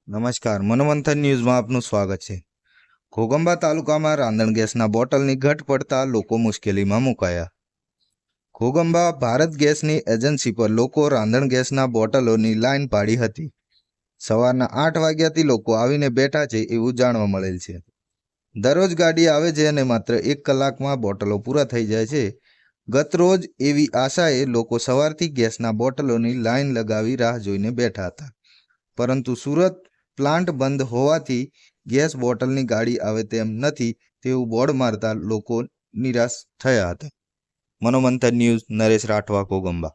નમસ્કાર, મનોમંથન ન્યૂઝમાં આપનું સ્વાગત છે। ઘોગંબા તાલુકામાં રાંધણ ગેસના બોટલની ઘટ પડતા લોકો મુશ્કેલીમાં મુકાયા। ઘોગંબા ભારત ગેસની એજન્સી પર લોકો રાંધણ ગેસના બોટલોની લાઈન પાડી હતી। સવારના 8 વાગ્યાથી લોકો આવીને બેઠા છે એવું જાણવા મળેલ છે। દરરોજ ગાડી આવે છે અને માત્ર 1 કલાકમાં બોટલો પૂરા થઈ જાય છે। ગત રોજ એવી આશાએ લોકો સવારથી ગેસના બોટલોની લાઈન લગાવી રાહ જોઈને બેઠા હતા, પરંતુ સુરત પ્લાન્ટ બંધ હોવાથી ગેસ બોટલની ગાડી આવે તેમ નથી તેવું બોર્ડ મારતા લોકો નિરાશ થયા હતા। મનોમંથન ન્યૂઝ, નરેશ રાઠવા, ઘોગંબા।